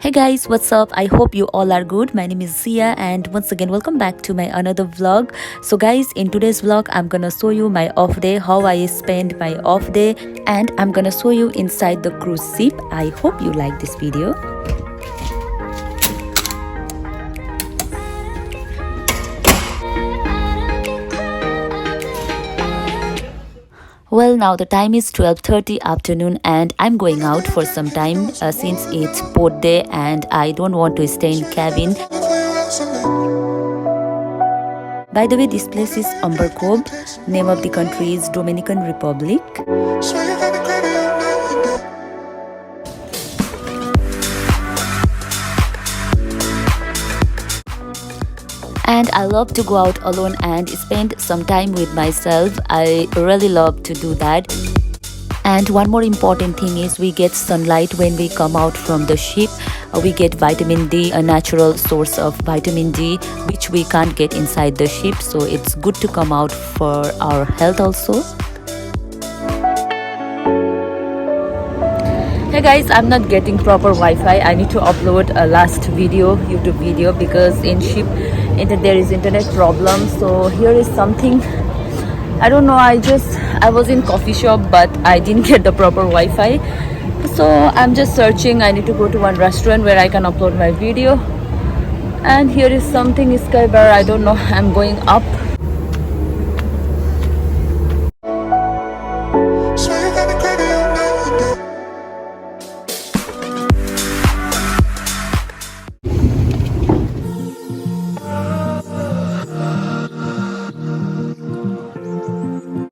Hey guys, what's up? I hope you all are good. My name is Zia and once again welcome back to my another vlog. So guys, in today's vlog I'm gonna show you my off day, how I spend my off day, and I'm gonna show you inside the cruise ship. I hope you like this video. Well, now the time is 12:30 afternoon and I'm going out for some time since it's port day and I don't want to stay in cabin. By the way, this place is Umber Cove. Name of the country is Dominican Republic. And I love to go out alone and spend some time with myself. I really love to do that. And one more important thing is we get sunlight when we come out from the ship. We get vitamin D, a natural source of vitamin D which we can't get inside the ship, so it's good to come out for our health also. Hey guys, I'm not getting proper Wi-Fi. I need to upload a last video, YouTube video, because in ship there is internet problem. So here is something, I don't know, I was in coffee shop but I didn't get the proper Wi-Fi, so I'm just searching. I need to go to one restaurant where I can upload my video, and here is something, sky bar. I don't know, I'm going up.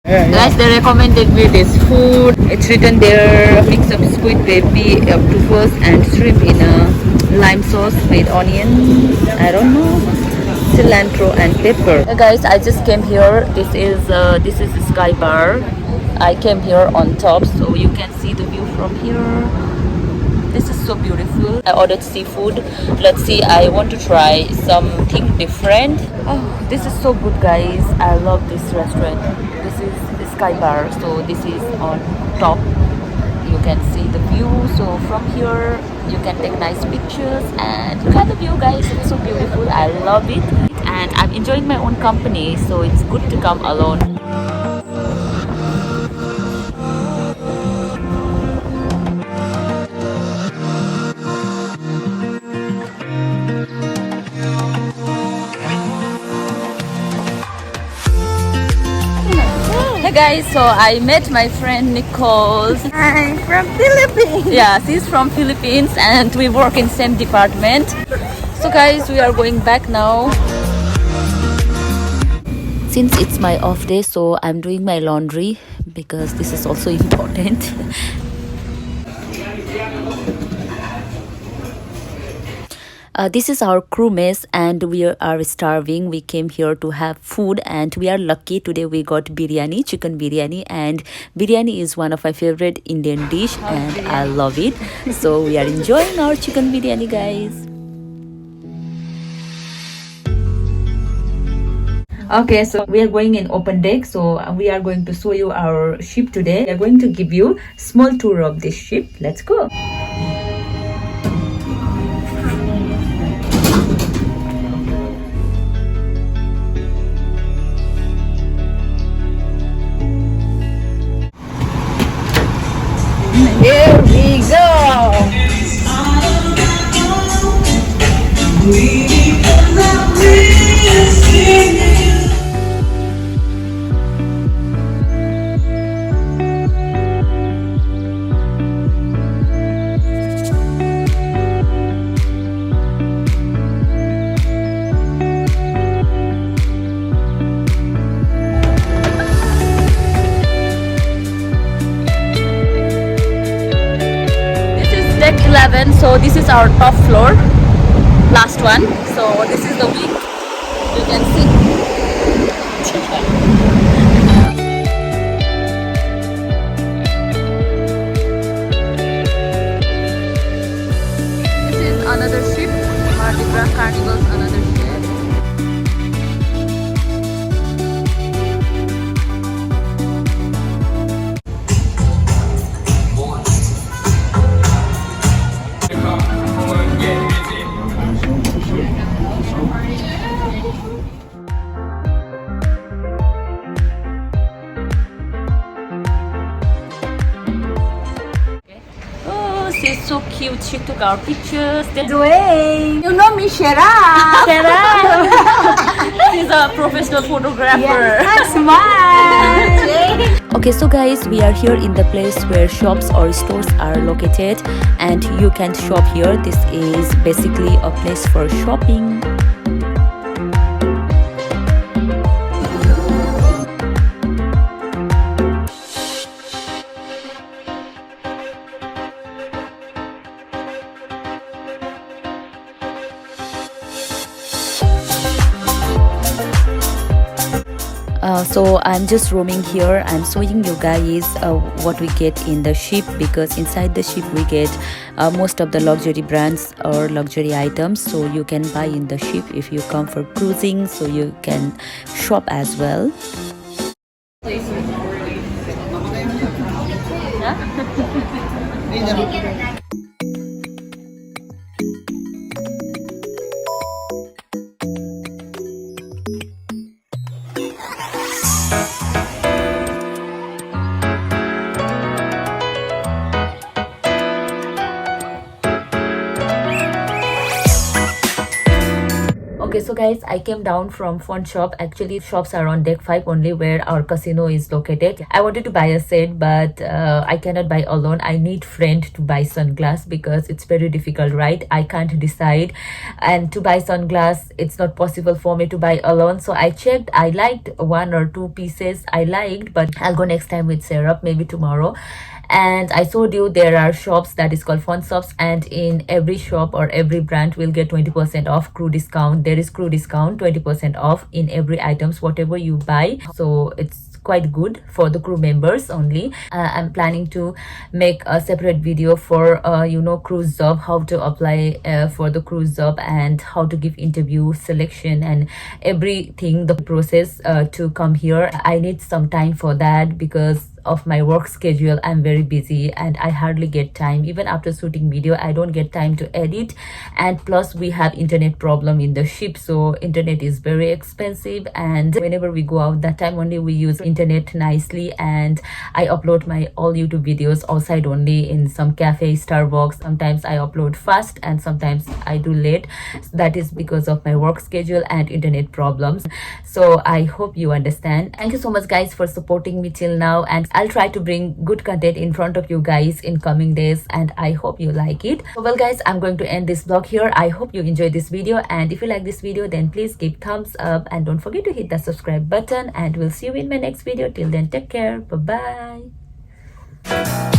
Guys, they recommended me this food. It's written there, mix of squid baby, octopus and shrimp in a lime sauce with onions, I don't know, cilantro and pepper. Hey guys, I just came here. This is Sky Bar. I came here on top so you can see the view from here. This is so beautiful. I ordered seafood. Let's see, I want to try something different. Oh, this is so good guys. I love this restaurant. This is Sky Bar, so this is on top. You can see the view, so from here you can take nice pictures and look at the view guys. It's so beautiful. I love it and I'm enjoying my own company, so it's good to come alone. Hey guys, so I met my friend Nicole. I'm from Philippines. Yeah, she's from Philippines and we work in same department. So guys, we are going back now. Since it's my off day, so I'm doing my laundry because this is also important. This is our crew mess and we are starving. We came here to have food and we are lucky. Today we got biryani, chicken biryani, and biryani is one of my favorite Indian dish and I love it. So we are enjoying our chicken biryani guys. Okay, so we are going in open deck, so we are going to show you our ship today. We are going to give you small tour of this ship. Let's go. Here we go. Deck 11, so this is our top floor, last one. So this is the wing, you can see. This is another ship, Carnival's another ship. She's so cute. She took our pictures. Dwayne, you know me, Shera. She's a professional photographer. Smile. Okay, so guys, we are here in the place where shops or stores are located, and you can shop here. This is basically a place for shopping. So I'm just roaming here. I'm showing you guys what we get in the ship, because inside the ship we get most of the luxury brands or luxury items. So you can buy in the ship if you come for cruising, so you can shop as well. Okay, so guys, I came down from phone shop. Actually, shops are on deck 5 only, where our casino is located. I wanted to buy a set, but I cannot buy alone. I need friend to buy sunglass, because it's very difficult, right? I can't decide, and to buy sunglass, it's not possible for me to buy alone. So I checked. I liked 1 or 2 pieces I liked, but I'll go next time with syrup, maybe tomorrow. And I told you there are shops that is called phone shops, and in every shop or every brand will get 20% off crew discount. There is crew discount 20% off in every items whatever you buy, so it's quite good for the crew members only. I'm planning to make a separate video for cruise job, how to apply for the cruise job, and how to give interview, selection, and everything, the process to come here. I need some time for that, because of my work schedule. I'm very busy and I hardly get time. Even after shooting video, I don't get time to edit, and plus we have internet problem in the ship, so internet is very expensive, and whenever we go out, that time only we use internet nicely. And I upload my all YouTube videos outside only, in some cafe, Starbucks. Sometimes I upload fast and sometimes I do late. That is because of my work schedule and internet problems. So I hope you understand. Thank you so much guys for supporting me till now, and I'll try to bring good content in front of you guys in coming days, and I hope you like it. So well guys, I'm going to end this vlog here. I hope you enjoyed this video, and if you like this video, then please give thumbs up, and don't forget to hit the subscribe button, and we'll see you in my next video. Till then, take care. Bye bye.